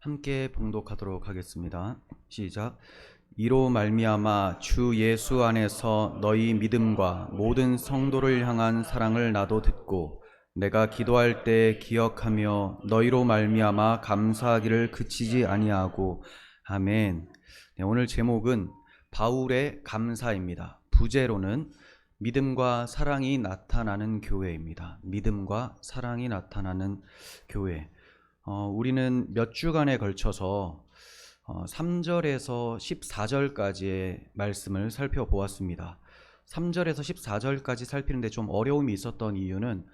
함께 봉독하도록 하겠습니다. 시작. 이로 말미암아 주 예수 안에서 너희 믿음과 모든 성도를 향한 사랑을 나도 듣고 내가 기도할 때 기억하며 너희로 말미암아 감사하기를 그치지 아니하고. 아멘. 네, 오늘 제목은 바울의 감사입니다. 부제로는 믿음과 사랑이 나타나는 교회입니다. 믿음과 사랑이 나타나는 교회. 우리는 몇 주간에 걸쳐서 3절에서 14절까지의 말씀을 살펴보았습니다. 3절에서 14절까지 살피는데 좀 어려움이 있었던 이유는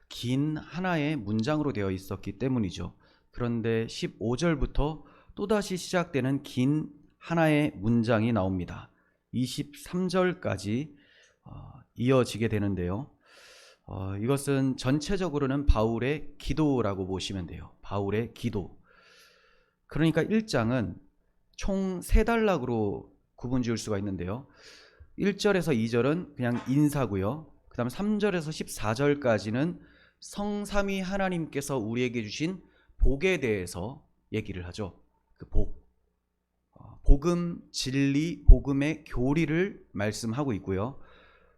긴 하나의 문장으로 되어 있었기 때문이죠. 그런데 15절부터 또다시 시작되는 긴 하나의 문장이 나옵니다. 23절까지 이어지게 되는데요. 이것은 전체적으로는 바울의 기도라고 보시면 돼요. 바울의 기도. 그러니까 1장은 총 3단락으로 구분 지을 수가 있는데요. 1절에서 2절은 그냥 인사고요. 그 다음 3절에서 14절까지는 성삼위 하나님께서 우리에게 주신 복에 대해서 얘기를 하죠. 그 복. 복음, 진리, 복음의 교리를 말씀하고 있고요.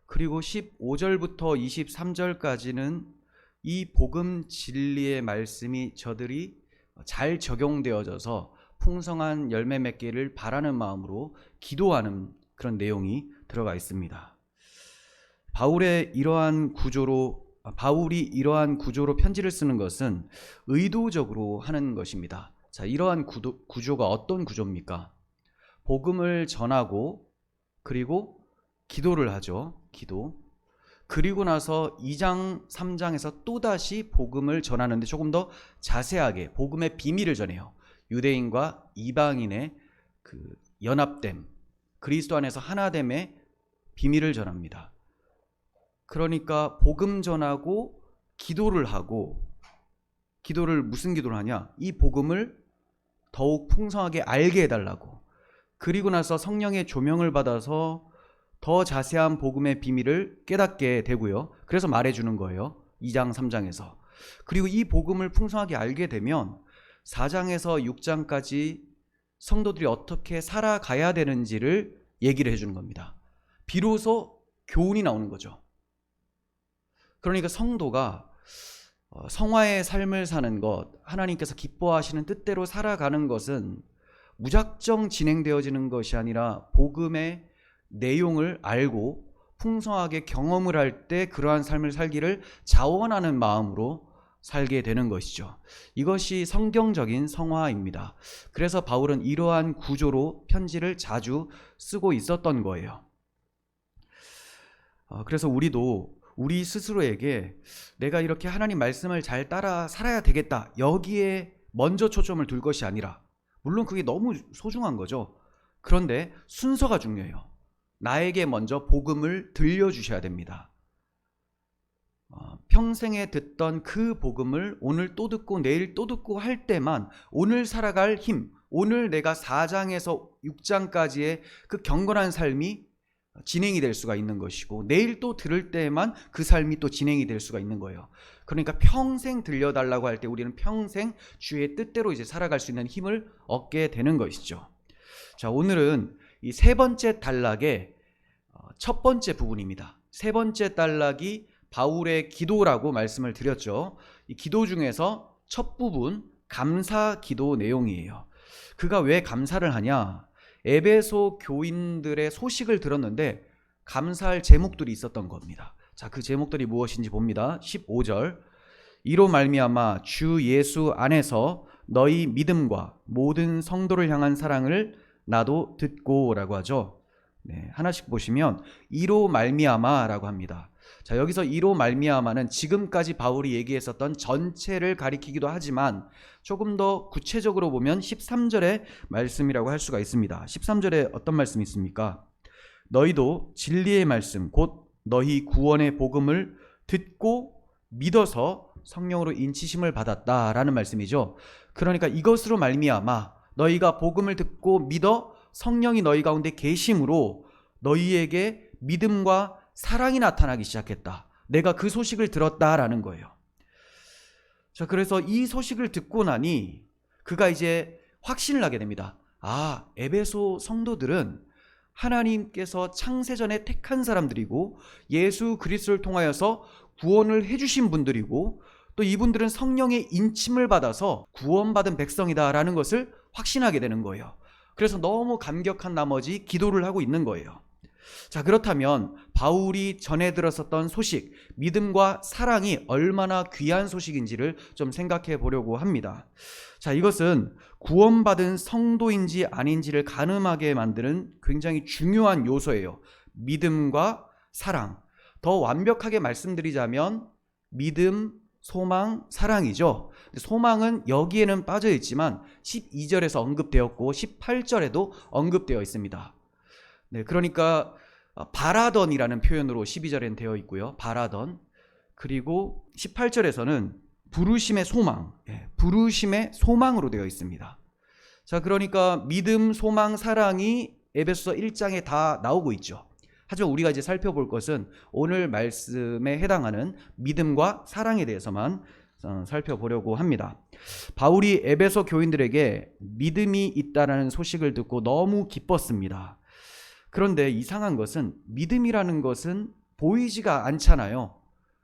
그리고 15절부터 23절까지는 이 복음 진리의 말씀이 저들이 잘 적용되어져서 풍성한 열매 맺기를 바라는 마음으로 기도하는 그런 내용이 들어가 있습니다. 바울이 이러한 구조로 편지를 쓰는 것은 의도적으로 하는 것입니다. 자, 이러한 구조가 어떤 구조입니까? 복음을 전하고 그리고 기도를 하죠. 기도. 그리고 나서 2장, 3장에서 또다시 복음을 전하는데 조금 더 자세하게 복음의 비밀을 전해요. 유대인과 이방인의 그 연합됨, 그리스도 안에서 하나됨의 비밀을 전합니다. 그러니까 복음 전하고 기도를 하고, 기도를 무슨 기도를 하냐? 이 복음을 더욱 풍성하게 알게 해달라고. 그리고 나서 성령의 조명을 받아서 더 자세한 복음의 비밀을 깨닫게 되고요. 그래서 말해주는 거예요. 2장, 3장에서. 그리고 이 복음을 풍성하게 알게 되면 4장에서 6장까지 성도들이 어떻게 살아가야 되는지를 얘기를 해주는 겁니다. 비로소 교훈이 나오는 거죠. 그러니까 성도가 성화의 삶을 사는 것, 하나님께서 기뻐하시는 뜻대로 살아가는 것은 무작정 진행되어지는 것이 아니라 복음의 내용을 알고 풍성하게 경험을 할 때 그러한 삶을 살기를 자원하는 마음으로 살게 되는 것이죠. 이것이 성경적인 성화입니다. 그래서 바울은 이러한 구조로 편지를 자주 쓰고 있었던 거예요. 그래서 우리도 우리 스스로에게 내가 이렇게 하나님 말씀을 잘 따라 살아야 되겠다, 여기에 먼저 초점을 둘 것이 아니라, 물론 그게 너무 소중한 거죠. 그런데 순서가 중요해요. 나에게 먼저 복음을 들려주셔야 됩니다. 평생에 듣던 그 복음을 오늘 또 듣고 내일 또 듣고 할 때만 오늘 살아갈 힘, 오늘 내가 4장에서 6장까지의 그 경건한 삶이 진행이 될 수가 있는 것이고, 내일 또 들을 때만 그 삶이 또 진행이 될 수가 있는 거예요. 그러니까 평생 들려달라고 할 때 우리는 평생 주의 뜻대로 이제 살아갈 수 있는 힘을 얻게 되는 것이죠. 자, 오늘은 이 세 번째 단락의 첫 번째 부분입니다. 세 번째 단락이 바울의 기도라고 말씀을 드렸죠. 이 기도 중에서 첫 부분, 감사 기도 내용이에요. 그가 왜 감사를 하냐? 에베소 교인들의 소식을 들었는데 감사할 제목들이 있었던 겁니다. 자, 그 제목들이 무엇인지 봅니다. 15절. 이로 말미암아 주 예수 안에서 너희 믿음과 모든 성도를 향한 사랑을 나도 듣고라고 하죠. 네, 하나씩 보시면 이로 말미암아라고 합니다. 자, 여기서 이로 말미암아는 지금까지 바울이 얘기했었던 전체를 가리키기도 하지만 조금 더 구체적으로 보면 13절의 말씀이라고 할 수가 있습니다. 13절에 어떤 말씀이 있습니까? 너희도 진리의 말씀 곧 너희 구원의 복음을 듣고 믿어서 성령으로 인치심을 받았다라는 말씀이죠. 그러니까 이것으로 말미암아 너희가 복음을 듣고 믿어 성령이 너희 가운데 계심으로 너희에게 믿음과 사랑이 나타나기 시작했다. 내가 그 소식을 들었다라는 거예요. 자, 그래서 이 소식을 듣고 나니 그가 이제 확신을 하게 됩니다. 아, 에베소 성도들은 하나님께서 창세전에 택한 사람들이고 예수 그리스도를 통하여서 구원을 해주신 분들이고 또 이분들은 성령의 인침을 받아서 구원받은 백성이다라는 것을 확신하게 되는 거예요. 그래서 너무 감격한 나머지 기도를 하고 있는 거예요. 자, 그렇다면 바울이 전해 들었었던 소식, 믿음과 사랑이 얼마나 귀한 소식인지를 좀 생각해 보려고 합니다. 자, 이것은 구원받은 성도인지 아닌지를 가늠하게 만드는 굉장히 중요한 요소예요. 믿음과 사랑. 더 완벽하게 말씀드리자면 믿음, 소망, 사랑이죠. 소망은 여기에는 빠져 있지만 12절에서 언급되었고 18절에도 언급되어 있습니다. 네, 그러니까 바라던이라는 표현으로 12절엔 되어 있고요. 바라던. 그리고 18절에서는 부르심의 소망, 부르심의 소망으로 되어 있습니다. 자, 그러니까 믿음, 소망, 사랑이 에베소서 1장에 다 나오고 있죠. 하지만 우리가 이제 살펴볼 것은 오늘 말씀에 해당하는 믿음과 사랑에 대해서만 살펴보려고 합니다. 바울이 에베소 교인들에게 믿음이 있다라는 소식을 듣고 너무 기뻤습니다. 그런데 이상한 것은 믿음이라는 것은 보이지가 않잖아요.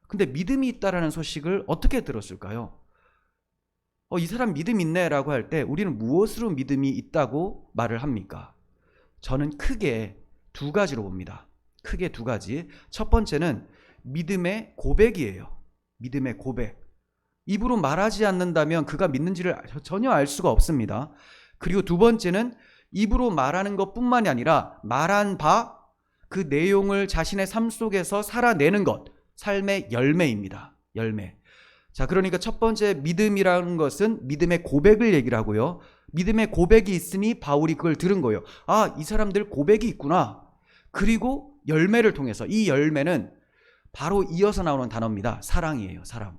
근데 믿음이 있다라는 소식을 어떻게 들었을까요? 이 사람 믿음 있네 라고 할 때 우리는 무엇으로 믿음이 있다고 말을 합니까? 저는 크게 두 가지로 봅니다. 크게 두 가지. 첫 번째는 믿음의 고백이에요. 믿음의 고백. 입으로 말하지 않는다면 그가 믿는지를 전혀 알 수가 없습니다. 그리고 두 번째는 입으로 말하는 것뿐만이 아니라 말한 바 그 내용을 자신의 삶 속에서 살아내는 것, 삶의 열매입니다. 열매. 자, 그러니까 첫 번째 믿음이라는 것은 믿음의 고백을 얘기를 하고요. 믿음의 고백이 있으니 바울이 그걸 들은 거예요. 아, 이 사람들 고백이 있구나. 그리고 열매를 통해서, 이 열매는 바로 이어서 나오는 단어입니다. 사랑이에요. 사랑.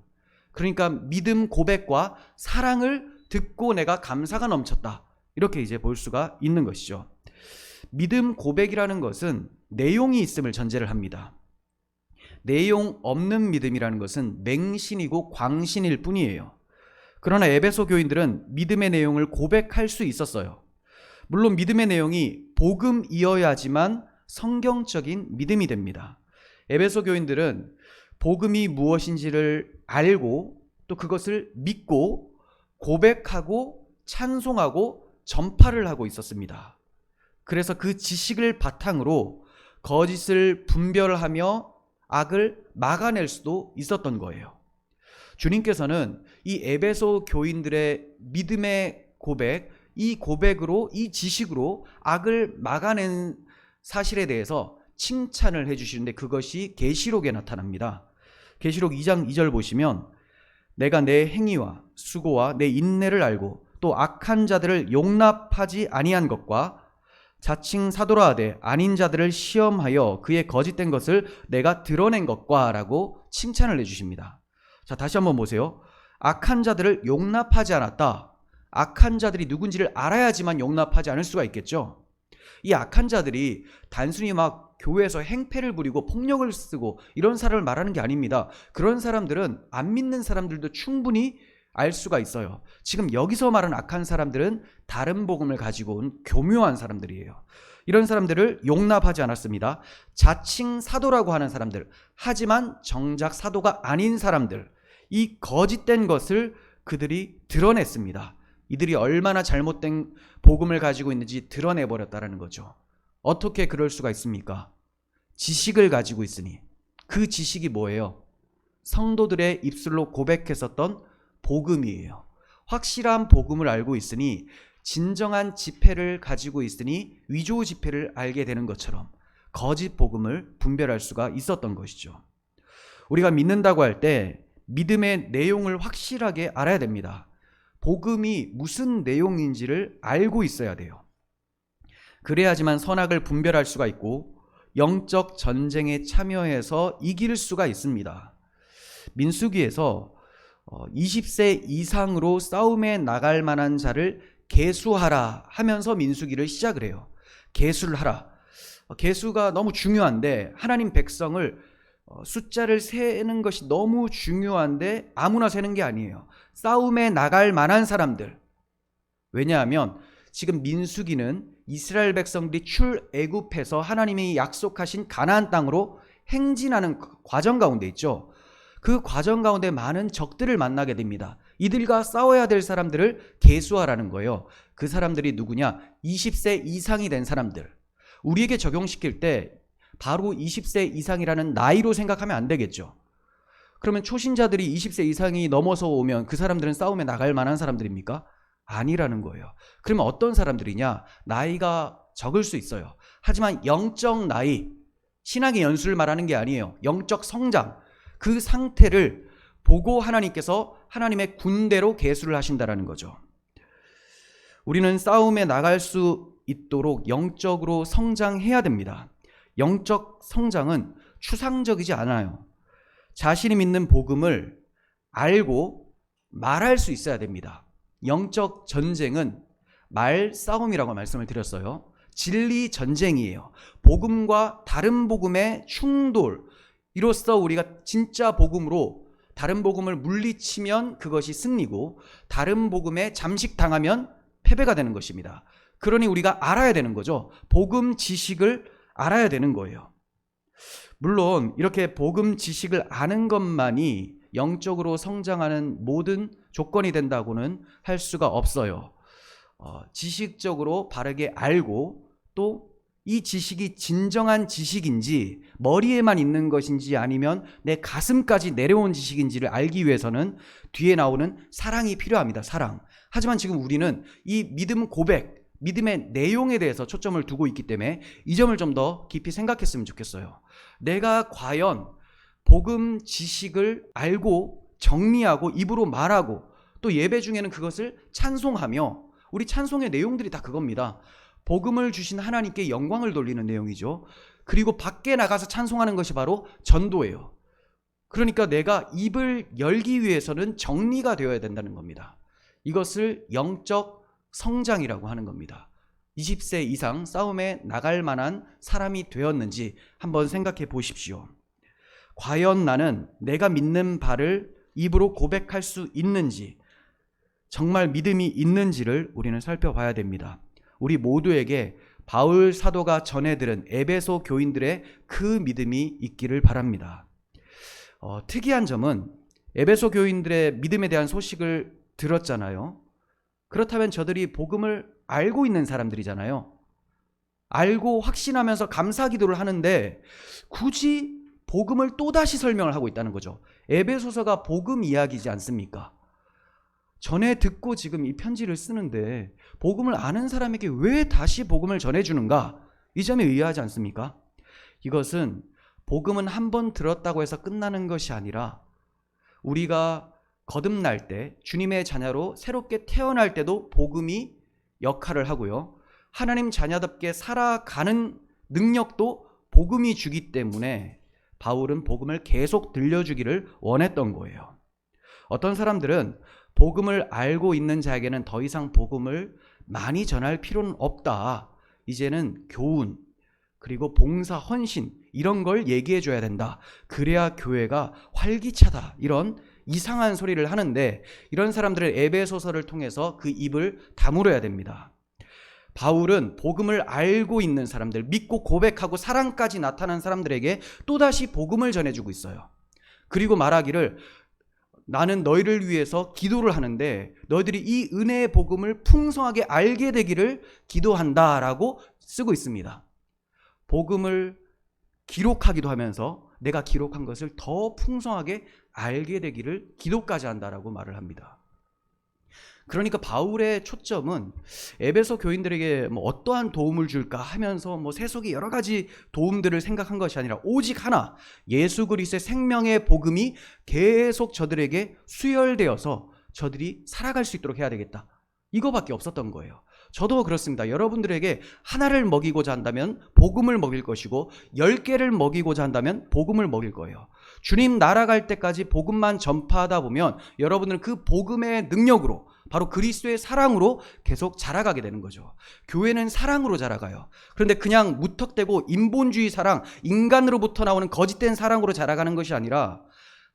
그러니까 믿음 고백과 사랑을 듣고 내가 감사가 넘쳤다. 이렇게 이제 볼 수가 있는 것이죠. 믿음 고백이라는 것은 내용이 있음을 전제를 합니다. 내용 없는 믿음이라는 것은 맹신이고 광신일 뿐이에요. 그러나 에베소 교인들은 믿음의 내용을 고백할 수 있었어요. 물론 믿음의 내용이 복음이어야지만 성경적인 믿음이 됩니다. 에베소 교인들은 복음이 무엇인지를 알고 또 그것을 믿고 고백하고 찬송하고 전파를 하고 있었습니다. 그래서 그 지식을 바탕으로 거짓을 분별하며 악을 막아낼 수도 있었던 거예요. 주님께서는 이 에베소 교인들의 믿음의 고백, 이 고백으로, 이 지식으로 악을 막아낸 사실에 대해서 칭찬을 해주시는데 그것이 계시록에 나타납니다. 계시록 2장 2절 보시면 내가 내 행위와 수고와 내 인내를 알고 또 악한 자들을 용납하지 아니한 것과 자칭 사도라 하되 아닌 자들을 시험하여 그의 거짓된 것을 내가 드러낸 것과 라고 칭찬을 해주십니다. 자, 다시 한번 보세요. 악한 자들을 용납하지 않았다. 악한 자들이 누군지를 알아야지만 용납하지 않을 수가 있겠죠. 이 악한 자들이 단순히 막 교회에서 행패를 부리고 폭력을 쓰고 이런 사람을 말하는 게 아닙니다. 그런 사람들은 안 믿는 사람들도 충분히 알 수가 있어요. 지금 여기서 말하는 악한 사람들은 다른 복음을 가지고 온 교묘한 사람들이에요. 이런 사람들을 용납하지 않았습니다. 자칭 사도라고 하는 사람들, 하지만 정작 사도가 아닌 사람들, 이 거짓된 것을 그들이 드러냈습니다. 이들이 얼마나 잘못된 복음을 가지고 있는지 드러내버렸다는 거죠. 어떻게 그럴 수가 있습니까? 지식을 가지고 있으니. 그 지식이 뭐예요? 성도들의 입술로 고백했었던 복음이에요. 확실한 복음을 알고 있으니 진정한 지폐를 가지고 있으니 위조 지폐를 알게 되는 것처럼 거짓 복음을 분별할 수가 있었던 것이죠. 우리가 믿는다고 할 때 믿음의 내용을 확실하게 알아야 됩니다. 복음이 무슨 내용인지를 알고 있어야 돼요. 그래야지만 선악을 분별할 수가 있고 영적 전쟁에 참여해서 이길 수가 있습니다. 민수기에서 20세 이상으로 싸움에 나갈 만한 자를 계수하라 하면서 민수기를 시작을 해요. 계수를 하라. 계수가 너무 중요한데 하나님 백성을 숫자를 세는 것이 너무 중요한데 아무나 세는 게 아니에요. 싸움에 나갈 만한 사람들. 왜냐하면 지금 민수기는 이스라엘 백성들이 출애굽해서 하나님이 약속하신 가나안 땅으로 행진하는 과정 가운데 있죠. 그 과정 가운데 많은 적들을 만나게 됩니다. 이들과 싸워야 될 사람들을 계수하라는 거예요. 그 사람들이 누구냐? 20세 이상이 된 사람들. 우리에게 적용시킬 때 바로 20세 이상이라는 나이로 생각하면 안 되겠죠. 그러면 초신자들이 20세 이상이 넘어서 오면 그 사람들은 싸움에 나갈 만한 사람들입니까? 아니라는 거예요. 그러면 어떤 사람들이냐? 나이가 적을 수 있어요. 하지만 영적 나이, 신앙의 연수를 말하는 게 아니에요. 영적 성장, 그 상태를 보고 하나님께서 하나님의 군대로 계수를 하신다라는 거죠. 우리는 싸움에 나갈 수 있도록 영적으로 성장해야 됩니다. 영적 성장은 추상적이지 않아요. 자신이 믿는 복음을 알고 말할 수 있어야 됩니다. 영적 전쟁은 말싸움이라고 말씀을 드렸어요. 진리 전쟁이에요. 복음과 다른 복음의 충돌, 이로써 우리가 진짜 복음으로 다른 복음을 물리치면 그것이 승리고 다른 복음에 잠식당하면 패배가 되는 것입니다. 그러니 우리가 알아야 되는 거죠. 복음 지식을 알아야 되는 거예요. 물론 이렇게 복음 지식을 아는 것만이 영적으로 성장하는 모든 조건이 된다고는 할 수가 없어요. 지식적으로 바르게 알고 또 이 지식이 진정한 지식인지 머리에만 있는 것인지 아니면 내 가슴까지 내려온 지식인지를 알기 위해서는 뒤에 나오는 사랑이 필요합니다. 사랑. 하지만 지금 우리는 이 믿음 고백, 믿음의 내용에 대해서 초점을 두고 있기 때문에 이 점을 좀 더 깊이 생각했으면 좋겠어요. 내가 과연 복음 지식을 알고 정리하고 입으로 말하고 또 예배 중에는 그것을 찬송하며, 우리 찬송의 내용들이 다 그겁니다. 복음을 주신 하나님께 영광을 돌리는 내용이죠. 그리고 밖에 나가서 찬송하는 것이 바로 전도예요. 그러니까 내가 입을 열기 위해서는 정리가 되어야 된다는 겁니다. 이것을 영적 성장이라고 하는 겁니다. 20세 이상 싸움에 나갈 만한 사람이 되었는지 한번 생각해 보십시오. 과연 나는 내가 믿는 바를 입으로 고백할 수 있는지, 정말 믿음이 있는지를 우리는 살펴봐야 됩니다. 우리 모두에게 바울 사도가 전해들은 에베소 교인들의 그 믿음이 있기를 바랍니다. 특이한 점은 에베소 교인들의 믿음에 대한 소식을 들었잖아요. 그렇다면 저들이 복음을 알고 있는 사람들이잖아요. 알고 확신하면서 감사 기도를 하는데 굳이 복음을 또다시 설명을 하고 있다는 거죠. 에베소서가 복음 이야기지 않습니까? 전에 듣고 지금 이 편지를 쓰는데 복음을 아는 사람에게 왜 다시 복음을 전해주는가? 이 점이 의아하지 않습니까? 이것은 복음은 한 번 들었다고 해서 끝나는 것이 아니라 우리가 거듭날 때, 주님의 자녀로 새롭게 태어날 때도 복음이 역할을 하고요. 하나님 자녀답게 살아가는 능력도 복음이 주기 때문에 바울은 복음을 계속 들려주기를 원했던 거예요. 어떤 사람들은 복음을 알고 있는 자에게는 더 이상 복음을 많이 전할 필요는 없다. 이제는 교훈, 그리고 봉사, 헌신 이런 걸 얘기해 줘야 된다. 그래야 교회가 활기차다. 이런 이상한 소리를 하는데 이런 사람들을 에베소서를 통해서 그 입을 다물어야 됩니다. 바울은 복음을 알고 있는 사람들, 믿고 고백하고 사랑까지 나타난 사람들에게 또다시 복음을 전해주고 있어요. 그리고 말하기를 나는 너희를 위해서 기도를 하는데 너희들이 이 은혜의 복음을 풍성하게 알게 되기를 기도한다라고 쓰고 있습니다. 복음을 기록하기도 하면서 내가 기록한 것을 더 풍성하게 알게 되기를 기도까지 한다라고 말을 합니다. 그러니까 바울의 초점은 에베소 교인들에게 어떠한 도움을 줄까 하면서 세속의 여러 가지 도움들을 생각한 것이 아니라 오직 하나, 예수 그리스도의 생명의 복음이 계속 저들에게 수혈되어서 저들이 살아갈 수 있도록 해야 되겠다. 이거밖에 없었던 거예요. 저도 그렇습니다. 여러분들에게 하나를 먹이고자 한다면 복음을 먹일 것이고 10개를 먹이고자 한다면 복음을 먹일 거예요. 주님 날아갈 때까지 복음만 전파하다 보면 여러분들은 그 복음의 능력으로, 바로 그리스도의 사랑으로 계속 자라가게 되는 거죠. 교회는 사랑으로 자라가요. 그런데 그냥 무턱대고 인본주의 사랑, 인간으로부터 나오는 거짓된 사랑으로 자라가는 것이 아니라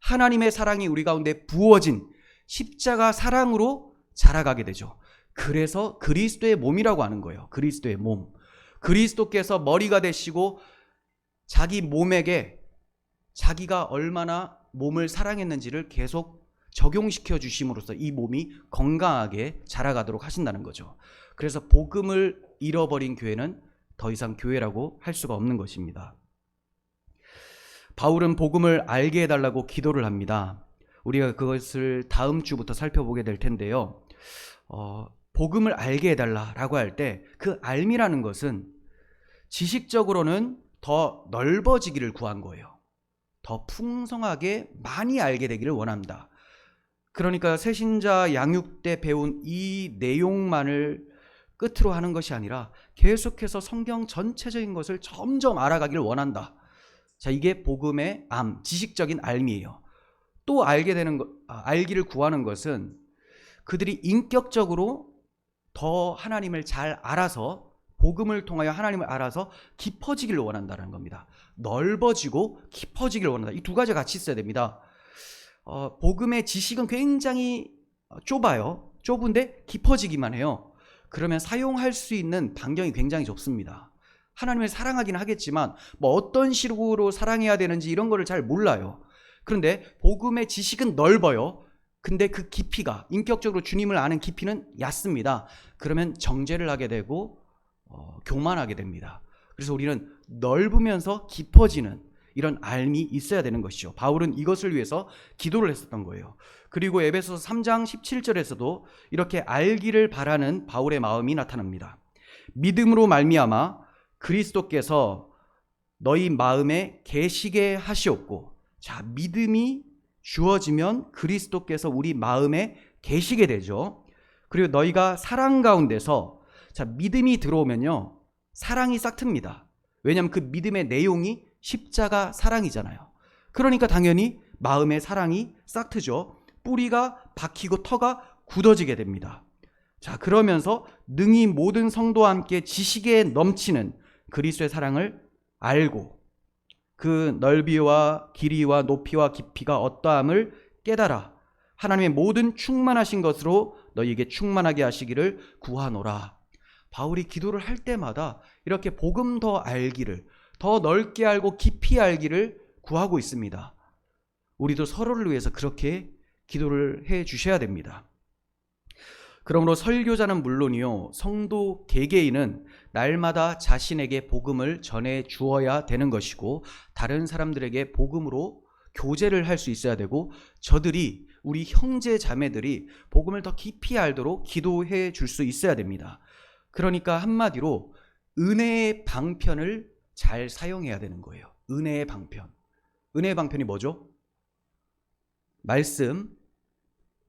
하나님의 사랑이 우리 가운데 부어진 십자가 사랑으로 자라가게 되죠. 그래서 그리스도의 몸이라고 하는 거예요. 그리스도의 몸. 그리스도께서 머리가 되시고 자기 몸에게 자기가 얼마나 몸을 사랑했는지를 계속 적용시켜 주심으로써 이 몸이 건강하게 자라가도록 하신다는 거죠. 그래서 복음을 잃어버린 교회는 더 이상 교회라고 할 수가 없는 것입니다. 바울은 복음을 알게 해달라고 기도를 합니다. 우리가 그것을 다음 주부터 살펴보게 될 텐데요. 복음을 알게 해달라라고 할 때 그 알미라는 것은 지식적으로는 더 넓어지기를 구한 거예요. 더 풍성하게 많이 알게 되기를 원합니다. 그러니까 새신자 양육 때 배운 이 내용만을 끝으로 하는 것이 아니라 계속해서 성경 전체적인 것을 점점 알아가기를 원한다. 자, 이게 복음의 지식적인 알미예요. 또 알기를 구하는 것은 그들이 인격적으로 더 하나님을 잘 알아서 복음을 통하여 하나님을 알아서 깊어지기를 원한다는 겁니다. 넓어지고 깊어지기를 원한다. 이 두 가지 같이 있어야 됩니다. 복음의 지식은 굉장히 좁아요. 좁은데 깊어지기만 해요. 그러면 사용할 수 있는 반경이 굉장히 좁습니다. 하나님을 사랑하긴 하겠지만 어떤 식으로 사랑해야 되는지 이런 거를 잘 몰라요. 그런데 복음의 지식은 넓어요. 근데 그 깊이가 인격적으로 주님을 아는 깊이는 얕습니다. 그러면 정죄를 하게 되고 교만하게 됩니다. 그래서 우리는 넓으면서 깊어지는 이런 알미 있어야 되는 것이죠. 바울은 이것을 위해서 기도를 했었던 거예요. 그리고 에베소서 3장 17절에서도 이렇게 알기를 바라는 바울의 마음이 나타납니다. 믿음으로 말미암아 그리스도께서 너희 마음에 계시게 하시옵고, 자, 믿음이 주어지면 그리스도께서 우리 마음에 계시게 되죠. 그리고 너희가 사랑 가운데서, 자, 믿음이 들어오면요 사랑이 싹 틉니다. 왜냐하면 그 믿음의 내용이 십자가 사랑이잖아요. 그러니까 당연히 마음의 사랑이 싹 트죠. 뿌리가 박히고 터가 굳어지게 됩니다. 자, 그러면서 능히 모든 성도와 함께 지식에 넘치는 그리스도의 사랑을 알고 그 넓이와 길이와 높이와 깊이가 어떠함을 깨달아 하나님의 모든 충만하신 것으로 너희에게 충만하게 하시기를 구하노라. 바울이 기도를 할 때마다 이렇게 복음 더 알기를, 더 넓게 알고 깊이 알기를 구하고 있습니다. 우리도 서로를 위해서 그렇게 기도를 해 주셔야 됩니다. 그러므로 설교자는 물론이요, 성도 개개인은 날마다 자신에게 복음을 전해 주어야 되는 것이고, 다른 사람들에게 복음으로 교제를 할 수 있어야 되고, 저들이, 우리 형제 자매들이 복음을 더 깊이 알도록 기도해 줄 수 있어야 됩니다. 그러니까 한마디로 은혜의 방편을 잘 사용해야 되는 거예요. 은혜의 방편. 은혜의 방편이 뭐죠? 말씀,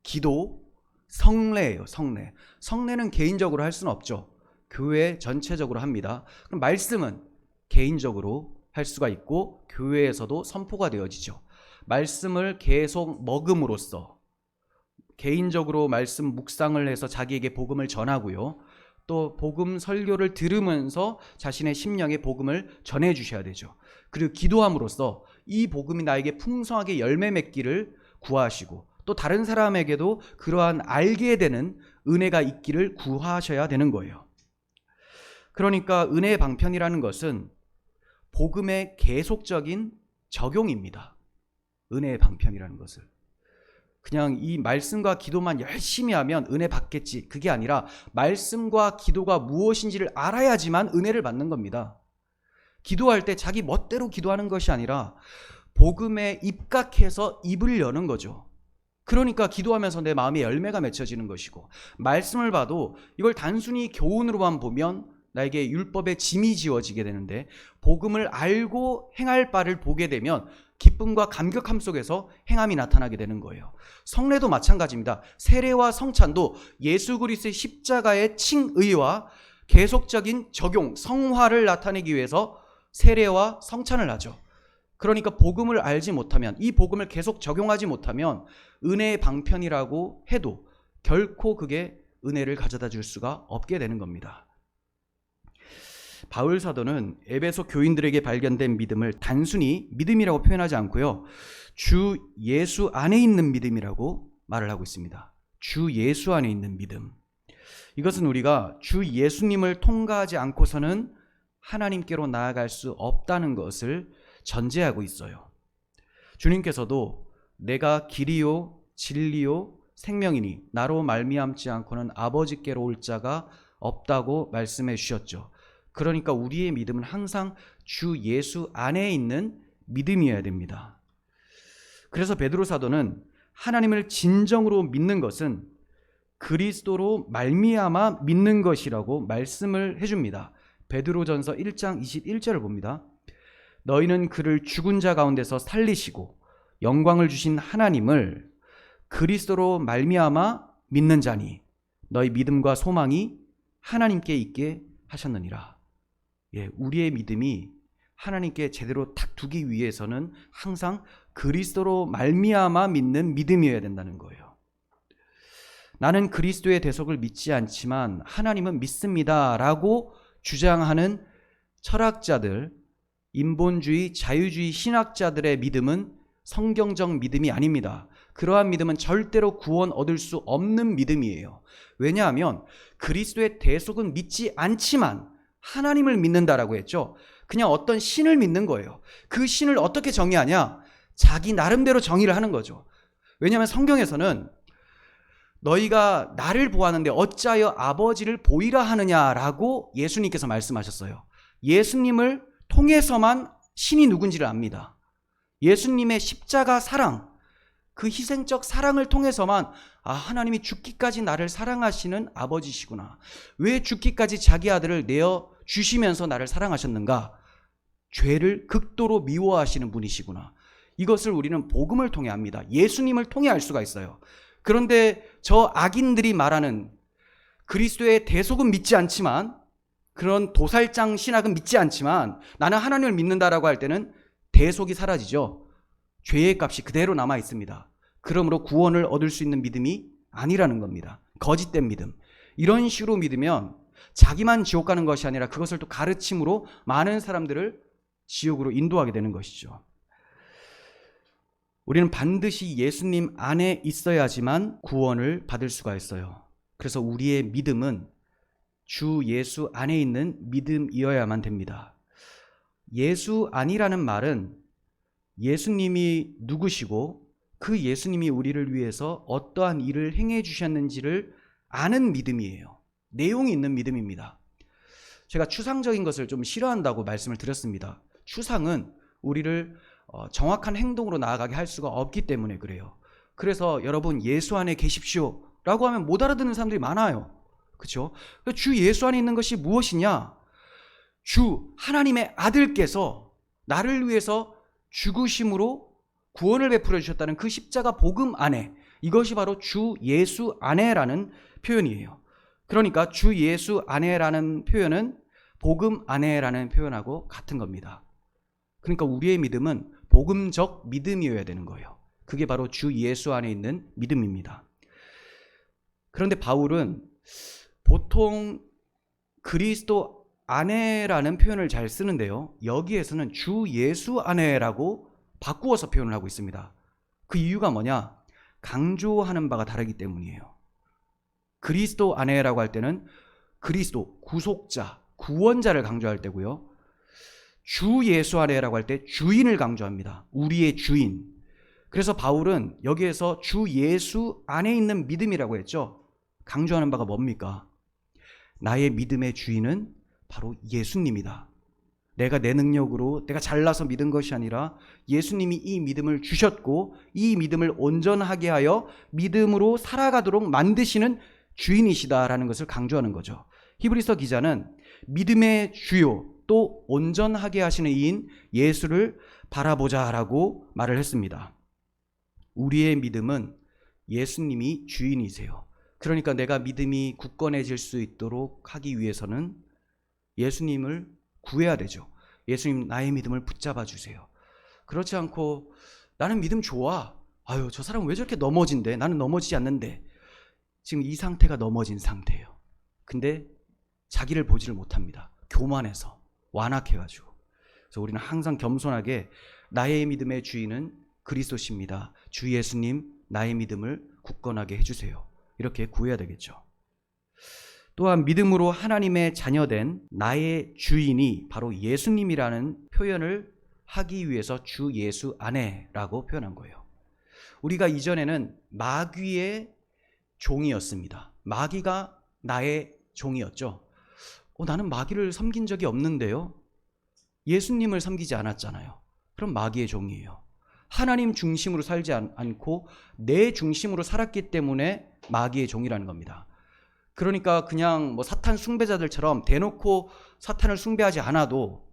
기도, 성례예요. 성례. 성례는 개인적으로 할 수는 없죠. 교회 전체적으로 합니다. 그럼 말씀은 개인적으로 할 수가 있고 교회에서도 선포가 되어지죠. 말씀을 계속 먹음으로써 개인적으로 말씀 묵상을 해서 자기에게 복음을 전하고요. 또 복음 설교를 들으면서 자신의 심령에 복음을 전해 주셔야 되죠. 그리고 기도함으로써 이 복음이 나에게 풍성하게 열매 맺기를 구하시고, 또 다른 사람에게도 그러한 알게 되는 은혜가 있기를 구하셔야 되는 거예요. 그러니까 은혜의 방편이라는 것은 복음의 계속적인 적용입니다. 은혜의 방편이라는 것을 그냥 이 말씀과 기도만 열심히 하면 은혜 받겠지, 그게 아니라 말씀과 기도가 무엇인지를 알아야지만 은혜를 받는 겁니다. 기도할 때 자기 멋대로 기도하는 것이 아니라 복음에 입각해서 입을 여는 거죠. 그러니까 기도하면서 내 마음에 열매가 맺혀지는 것이고, 말씀을 봐도 이걸 단순히 교훈으로만 보면 나에게 율법의 짐이 지워지게 되는데, 복음을 알고 행할 바를 보게 되면 기쁨과 감격함 속에서 행함이 나타나게 되는 거예요. 성례도 마찬가지입니다. 세례와 성찬도 예수 그리스도의 십자가의 칭의와 계속적인 적용, 성화를 나타내기 위해서 세례와 성찬을 하죠. 그러니까 복음을 알지 못하면, 이 복음을 계속 적용하지 못하면 은혜의 방편이라고 해도 결코 그게 은혜를 가져다 줄 수가 없게 되는 겁니다. 바울 사도는 에베소 교인들에게 발견된 믿음을 단순히 믿음이라고 표현하지 않고요, 주 예수 안에 있는 믿음이라고 말을 하고 있습니다. 주 예수 안에 있는 믿음. 이것은 우리가 주 예수님을 통과하지 않고서는 하나님께로 나아갈 수 없다는 것을 전제하고 있어요. 주님께서도 내가 길이요 진리요 생명이니 나로 말미암지 않고는 아버지께로 올 자가 없다고 말씀해 주셨죠. 그러니까 우리의 믿음은 항상 주 예수 안에 있는 믿음이어야 됩니다. 그래서 베드로 사도는 하나님을 진정으로 믿는 것은 그리스도로 말미암아 믿는 것이라고 말씀을 해줍니다. 베드로전서 1장 21절을 봅니다. 너희는 그를 죽은 자 가운데서 살리시고 영광을 주신 하나님을 그리스도로 말미암아 믿는 자니 너희 믿음과 소망이 하나님께 있게 하셨느니라. 우리의 믿음이 하나님께 제대로 딱 두기 위해서는 항상 그리스도로 말미암아 믿는 믿음이어야 된다는 거예요. 나는 그리스도의 대속을 믿지 않지만 하나님은 믿습니다라고 주장하는 철학자들, 인본주의, 자유주의 신학자들의 믿음은 성경적 믿음이 아닙니다. 그러한 믿음은 절대로 구원 얻을 수 없는 믿음이에요. 왜냐하면 그리스도의 대속은 믿지 않지만 하나님을 믿는다라고 했죠. 그냥 어떤 신을 믿는 거예요. 그 신을 어떻게 정의하냐? 자기 나름대로 정의를 하는 거죠. 왜냐하면 성경에서는 너희가 나를 보았는데 어찌하여 아버지를 보이라 하느냐라고 예수님께서 말씀하셨어요. 예수님을 통해서만 신이 누군지를 압니다. 예수님의 십자가 사랑, 그 희생적 사랑을 통해서만 하나님이 죽기까지 나를 사랑하시는 아버지시구나. 왜 죽기까지 자기 아들을 내어 주시면서 나를 사랑하셨는가? 죄를 극도로 미워하시는 분이시구나. 이것을 우리는 복음을 통해 압니다. 예수님을 통해 알 수가 있어요. 그런데 저 악인들이 말하는 그리스도의 대속은 믿지 않지만, 그런 도살장 신학은 믿지 않지만 나는 하나님을 믿는다라고 할 때는 대속이 사라지죠. 죄의 값이 그대로 남아 있습니다. 그러므로 구원을 얻을 수 있는 믿음이 아니라는 겁니다. 거짓된 믿음. 이런 식으로 믿으면 자기만 지옥 가는 것이 아니라 그것을 또 가르침으로 많은 사람들을 지옥으로 인도하게 되는 것이죠. 우리는 반드시 예수님 안에 있어야지만 구원을 받을 수가 있어요. 그래서 우리의 믿음은 주 예수 안에 있는 믿음이어야만 됩니다. 예수 안이라는 말은 예수님이 누구시고 그 예수님이 우리를 위해서 어떠한 일을 행해 주셨는지를 아는 믿음이에요. 내용이 있는 믿음입니다. 제가 추상적인 것을 좀 싫어한다고 말씀을 드렸습니다. 추상은 우리를 정확한 행동으로 나아가게 할 수가 없기 때문에 그래요. 그래서 여러분 예수 안에 계십시오 라고 하면 못 알아듣는 사람들이 많아요. 그렇죠? 주 예수 안에 있는 것이 무엇이냐? 주 하나님의 아들께서 나를 위해서 죽으심으로 구원을 베풀어 주셨다는 그 십자가 복음 안에, 이것이 바로 주 예수 안에라는 표현이에요. 그러니까 주 예수 안에라는 표현은 복음 안에라는 표현하고 같은 겁니다. 그러니까 우리의 믿음은 복음적 믿음이어야 되는 거예요. 그게 바로 주 예수 안에 있는 믿음입니다. 그런데 바울은 보통 그리스도 안에라는 표현을 잘 쓰는데요, 여기에서는 주 예수 안에라고 바꾸어서 표현을 하고 있습니다. 그 이유가 뭐냐? 강조하는 바가 다르기 때문이에요. 그리스도 안에라고 할 때는 그리스도, 구속자, 구원자를 강조할 때고요, 주 예수 안에라고 할 때 주인을 강조합니다. 우리의 주인. 그래서 바울은 여기에서 주 예수 안에 있는 믿음이라고 했죠. 강조하는 바가 뭡니까? 나의 믿음의 주인은 바로 예수님이다. 내가 내 능력으로 내가 잘나서 믿은 것이 아니라 예수님이 이 믿음을 주셨고 이 믿음을 온전하게 하여 믿음으로 살아가도록 만드시는 주인이시다라는 것을 강조하는 거죠. 히브리서 기자는 믿음의 주요 또 온전하게 하시는 이인 예수를 바라보자라고 말을 했습니다. 우리의 믿음은 예수님이 주인이세요. 그러니까 내가 믿음이 굳건해질 수 있도록 하기 위해서는 예수님을 구해야 되죠. 예수님, 나의 믿음을 붙잡아 주세요. 그렇지 않고 나는 믿음 좋아. 아유, 저 사람은 왜 저렇게 넘어진대? 나는 넘어지지 않는데. 지금 이 상태가 넘어진 상태예요. 근데 자기를 보지를 못합니다. 교만해서, 완악해가지고. 그래서 우리는 항상 겸손하게 나의 믿음의 주인은 그리스도십니다. 주 예수님, 나의 믿음을 굳건하게 해주세요. 이렇게 구해야 되겠죠. 또한 믿음으로 하나님의 자녀된 나의 주인이 바로 예수님이라는 표현을 하기 위해서 주 예수 안에라고 표현한 거예요. 우리가 이전에는 마귀의 종이었습니다. 마귀가 나의 종이었죠. 나는 마귀를 섬긴 적이 없는데요. 예수님을 섬기지 않았잖아요. 그럼 마귀의 종이에요. 하나님 중심으로 살지 않고 내 중심으로 살았기 때문에 마귀의 종이라는 겁니다. 그러니까 그냥 사탄 숭배자들처럼 대놓고 사탄을 숭배하지 않아도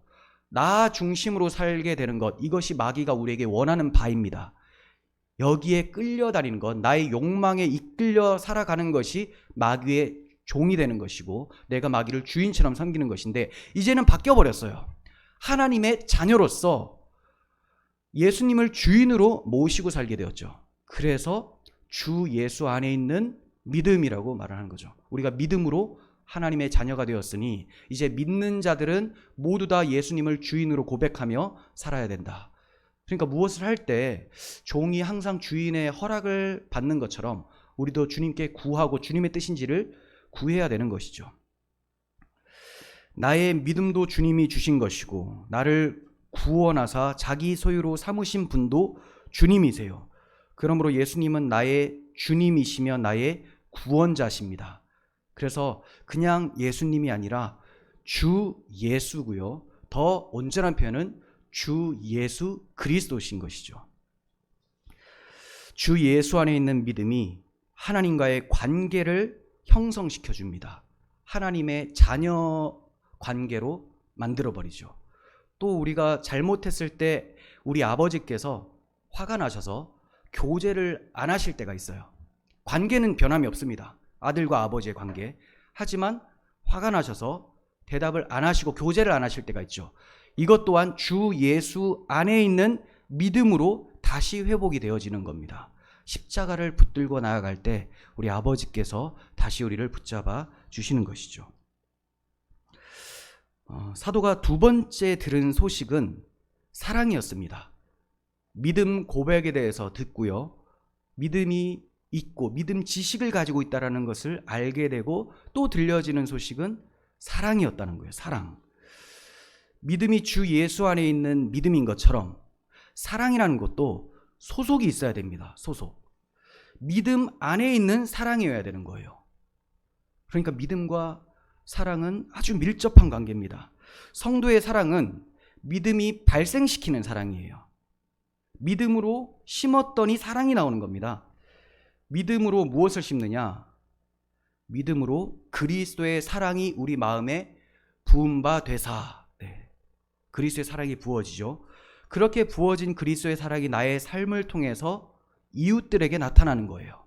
나 중심으로 살게 되는 것, 이것이 마귀가 우리에게 원하는 바입니다. 여기에 끌려다니는 것, 나의 욕망에 이끌려 살아가는 것이 마귀의 종이 되는 것이고 내가 마귀를 주인처럼 섬기는 것인데, 이제는 바뀌어버렸어요. 하나님의 자녀로서 예수님을 주인으로 모시고 살게 되었죠. 그래서 주 예수 안에 있는 믿음이라고 말하는 거죠. 우리가 믿음으로 하나님의 자녀가 되었으니 이제 믿는 자들은 모두 다 예수님을 주인으로 고백하며 살아야 된다. 그러니까 무엇을 할 때 종이 항상 주인의 허락을 받는 것처럼 우리도 주님께 구하고 주님의 뜻인지를 구해야 되는 것이죠. 나의 믿음도 주님이 주신 것이고 나를 구원하사 자기 소유로 삼으신 분도 주님이세요. 그러므로 예수님은 나의 주님이시며 나의 구원자십니다. 그래서 그냥 예수님이 아니라 주 예수고요. 더 온전한 표현은 주 예수 그리스도신 것이죠. 주 예수 안에 있는 믿음이 하나님과의 관계를 형성시켜 줍니다. 하나님의 자녀 관계로 만들어버리죠. 또 우리가 잘못했을 때 우리 아버지께서 화가 나셔서 교제를 안 하실 때가 있어요. 관계는 변함이 없습니다. 아들과 아버지의 관계. 하지만 화가 나셔서 대답을 안 하시고 교제를 안 하실 때가 있죠. 이것 또한 주 예수 안에 있는 믿음으로 다시 회복이 되어지는 겁니다. 십자가를 붙들고 나아갈 때 우리 아버지께서 다시 우리를 붙잡아 주시는 것이죠. 사도가 두 번째 들은 소식은 사랑이었습니다. 믿음 고백에 대해서 듣고요. 믿음이 있고 믿음 지식을 가지고 있다는 것을 알게 되고 또 들려지는 소식은 사랑이었다는 거예요. 사랑. 믿음이 주 예수 안에 있는 믿음인 것처럼 사랑이라는 것도 소속이 있어야 됩니다. 소속. 믿음 안에 있는 사랑이어야 되는 거예요. 그러니까 믿음과 사랑은 아주 밀접한 관계입니다. 성도의 사랑은 믿음이 발생시키는 사랑이에요. 믿음으로 심었더니 사랑이 나오는 겁니다. 믿음으로 무엇을 심느냐? 믿음으로 그리스도의 사랑이 우리 마음에 부은 바 되사. 그리스도의 사랑이 부어지죠. 그렇게 부어진 그리스도의 사랑이 나의 삶을 통해서 이웃들에게 나타나는 거예요.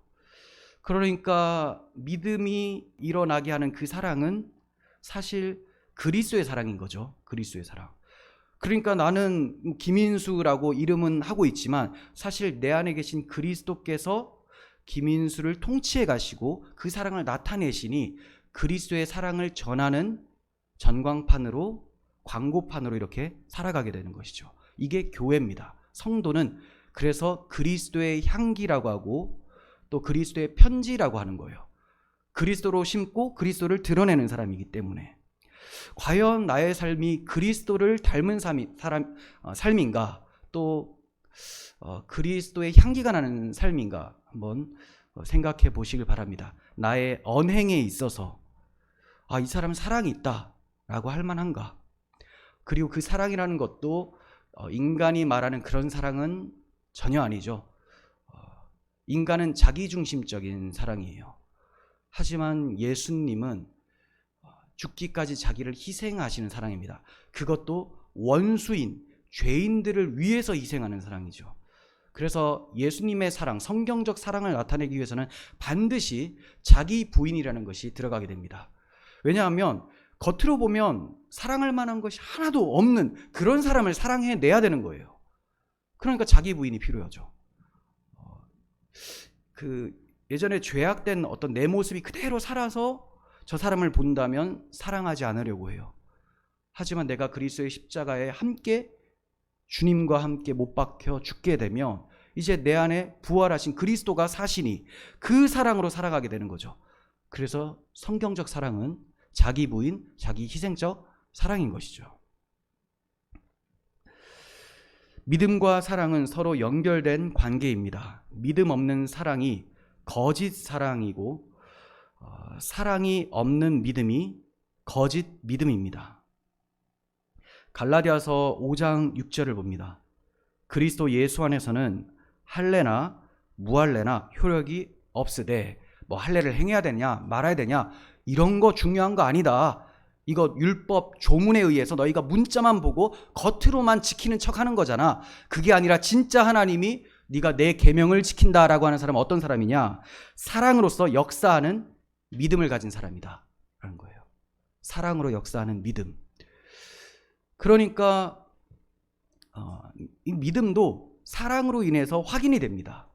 그러니까 믿음이 일어나게 하는 그 사랑은 사실 그리스도의 사랑인 거죠. 그리스도의 사랑. 그러니까 나는 김인수라고 이름은 하고 있지만 사실 내 안에 계신 그리스도께서 김인수를 통치해 가시고 그 사랑을 나타내시니 그리스도의 사랑을 전하는 전광판으로, 광고판으로 이렇게 살아가게 되는 것이죠. 이게 교회입니다. 성도는 그래서 그리스도의 향기라고 하고 또 그리스도의 편지라고 하는 거예요. 그리스도로 심고 그리스도를 드러내는 사람이기 때문에 과연 나의 삶이 그리스도를 닮은 삶인가, 또 그리스도의 향기가 나는 삶인가 한번 생각해 보시길 바랍니다. 나의 언행에 있어서 이 사람은 사랑이 있다라고 할 만한가? 그리고 그 사랑이라는 것도 인간이 말하는 그런 사랑은 전혀 아니죠. 인간은 자기중심적인 사랑이에요. 하지만 예수님은 죽기까지 자기를 희생하시는 사랑입니다. 그것도 원수인 죄인들을 위해서 희생하는 사랑이죠. 그래서 예수님의 사랑, 성경적 사랑을 나타내기 위해서는 반드시 자기 부인이라는 것이 들어가게 됩니다. 왜냐하면 겉으로 보면 사랑할 만한 것이 하나도 없는 그런 사람을 사랑해내야 되는 거예요. 그러니까 자기 부인이 필요하죠. 예전에 죄악된 어떤 내 모습이 그대로 살아서 저 사람을 본다면 사랑하지 않으려고 해요. 하지만 내가 그리스도의 십자가에 함께 주님과 함께 못 박혀 죽게 되면 이제 내 안에 부활하신 그리스도가 사시니 그 사랑으로 살아가게 되는 거죠. 그래서 성경적 사랑은 자기 부인, 자기 희생적 사랑인 것이죠. 믿음과 사랑은 서로 연결된 관계입니다. 믿음 없는 사랑이 거짓 사랑이고 사랑이 없는 믿음이 거짓 믿음입니다. 갈라디아서 5장 6절을 봅니다. 그리스도 예수 안에서는 할례나 무할례나 효력이 없으되 뭐 할례를 행해야 되냐 말아야 되냐 이런 거 중요한 거 아니다. 이거 율법 조문에 의해서 너희가 문자만 보고 겉으로만 지키는 척하는 거잖아. 그게 아니라 진짜 하나님이 네가 내 계명을 지킨다라고 하는 사람은 어떤 사람이냐? 사랑으로서 역사하는 믿음을 가진 사람이다 라는 거예요. 사랑으로 역사하는 믿음. 그러니까 이 믿음도 사랑으로 인해서 확인이 됩니다.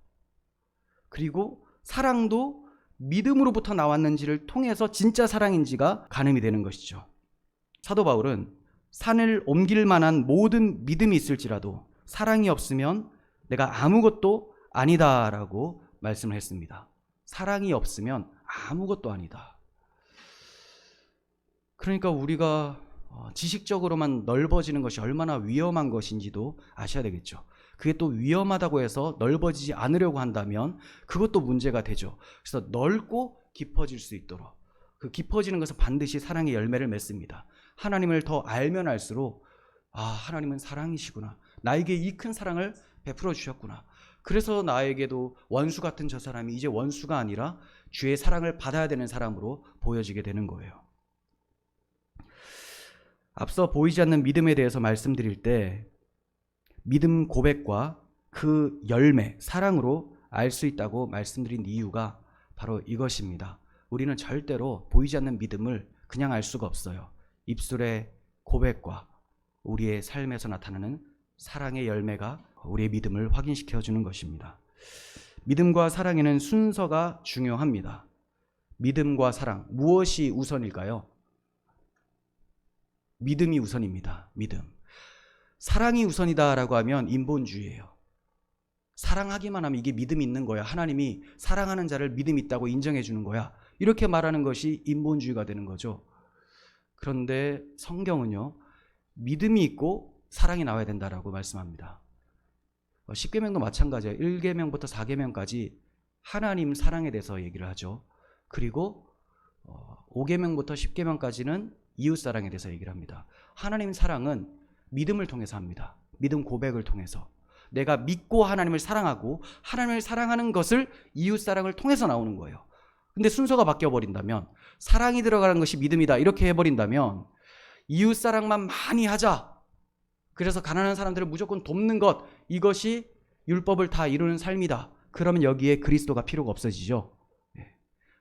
그리고 사랑도 믿음으로부터 나왔는지를 통해서 진짜 사랑인지가 가늠이 되는 것이죠. 사도 바울은 산을 옮길 만한 모든 믿음이 있을지라도 사랑이 없으면 내가 아무것도 아니다라고 말씀을 했습니다. 사랑이 없으면 아무것도 아니다. 그러니까 우리가 지식적으로만 넓어지는 것이 얼마나 위험한 것인지도 아셔야 되겠죠. 그게 또 위험하다고 해서 넓어지지 않으려고 한다면 그것도 문제가 되죠. 그래서 넓고 깊어질 수 있도록 그 깊어지는 것은 반드시 사랑의 열매를 맺습니다. 하나님을 더 알면 알수록 하나님은 사랑이시구나. 나에게 이 큰 사랑을 베풀어 주셨구나. 그래서 나에게도 원수 같은 저 사람이 이제 원수가 아니라 주의 사랑을 받아야 되는 사람으로 보여지게 되는 거예요. 앞서 보이지 않는 믿음에 대해서 말씀드릴 때 믿음 고백과 그 열매, 사랑으로 알 수 있다고 말씀드린 이유가 바로 이것입니다. 우리는 절대로 보이지 않는 믿음을 그냥 알 수가 없어요. 입술의 고백과 우리의 삶에서 나타나는 사랑의 열매가 우리의 믿음을 확인시켜 주는 것입니다. 믿음과 사랑에는 순서가 중요합니다. 믿음과 사랑, 무엇이 우선일까요? 믿음이 우선입니다. 믿음. 사랑이 우선이다라고 하면 인본주의예요. 사랑하기만 하면 이게 믿음이 있는 거야. 하나님이 사랑하는 자를 믿음이 있다고 인정해 주는 거야. 이렇게 말하는 것이 인본주의가 되는 거죠. 그런데 성경은요, 믿음이 있고 사랑이 나와야 된다라고 말씀합니다. 10계명도 마찬가지예요. 1계명부터 4계명까지 하나님 사랑에 대해서 얘기를 하죠. 그리고 5계명부터 10계명까지는 이웃 사랑에 대해서 얘기를 합니다. 하나님 사랑은 믿음을 통해서 합니다. 믿음 고백을 통해서. 내가 믿고 하나님을 사랑하고 하나님을 사랑하는 것을 이웃 사랑을 통해서 나오는 거예요. 근데 순서가 바뀌어버린다면 사랑이 들어가는 것이 믿음이다 이렇게 해버린다면 이웃 사랑만 많이 하자. 그래서 가난한 사람들을 무조건 돕는 것, 이것이 율법을 다 이루는 삶이다. 그러면 여기에 그리스도가 필요가 없어지죠.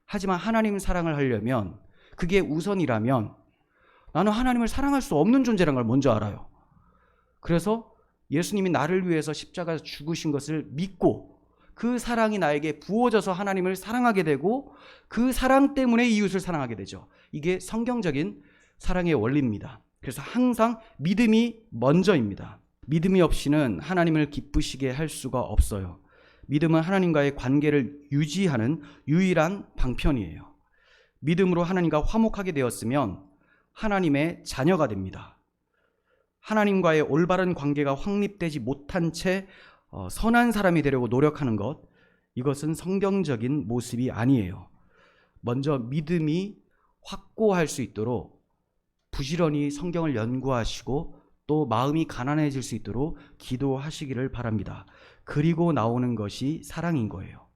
하지만 하나님 사랑을 하려면 그게 우선이라면 나는 하나님을 사랑할 수 없는 존재라는 걸 먼저 알아요. 그래서 예수님이 나를 위해서 십자가에서 죽으신 것을 믿고 그 사랑이 나에게 부어져서 하나님을 사랑하게 되고 그 사랑 때문에 이웃을 사랑하게 되죠. 이게 성경적인 사랑의 원리입니다. 그래서 항상 믿음이 먼저입니다. 믿음이 없이는 하나님을 기쁘시게 할 수가 없어요. 믿음은 하나님과의 관계를 유지하는 유일한 방편이에요. 믿음으로 하나님과 화목하게 되었으면 하나님의 자녀가 됩니다. 하나님과의 올바른 관계가 확립되지 못한 채 선한 사람이 되려고 노력하는 것, 이것은 성경적인 모습이 아니에요. 먼저 믿음이 확고할 수 있도록 부지런히 성경을 연구하시고 또 마음이 가난해질 수 있도록 기도하시기를 바랍니다. 그리고 나오는 것이 사랑인 거예요.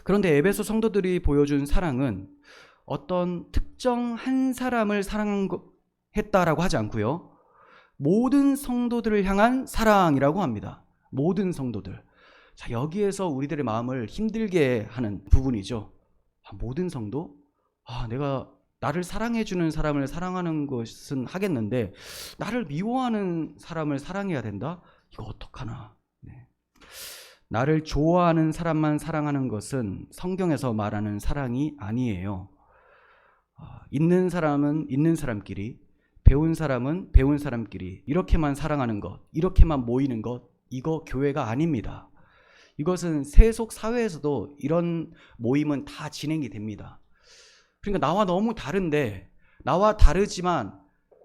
그런데 에베소 성도들이 보여준 사랑은 어떤 특정 한 사람을 사랑했다라고 하지 않고요. 모든 성도들을 향한 사랑이라고 합니다. 모든 성도들. 자, 여기에서 우리들의 마음을 힘들게 하는 부분이죠. 모든 성도? 내가 나를 사랑해주는 사람을 사랑하는 것은 하겠는데 나를 미워하는 사람을 사랑해야 된다? 이거 어떡하나. 네. 나를 좋아하는 사람만 사랑하는 것은 성경에서 말하는 사랑이 아니에요. 있는 사람은 있는 사람끼리, 배운 사람은 배운 사람끼리 이렇게만 사랑하는 것, 이렇게만 모이는 것, 이거 교회가 아닙니다. 이것은 세속 사회에서도 이런 모임은 다 진행이 됩니다. 그러니까 나와 너무 다른데, 나와 다르지만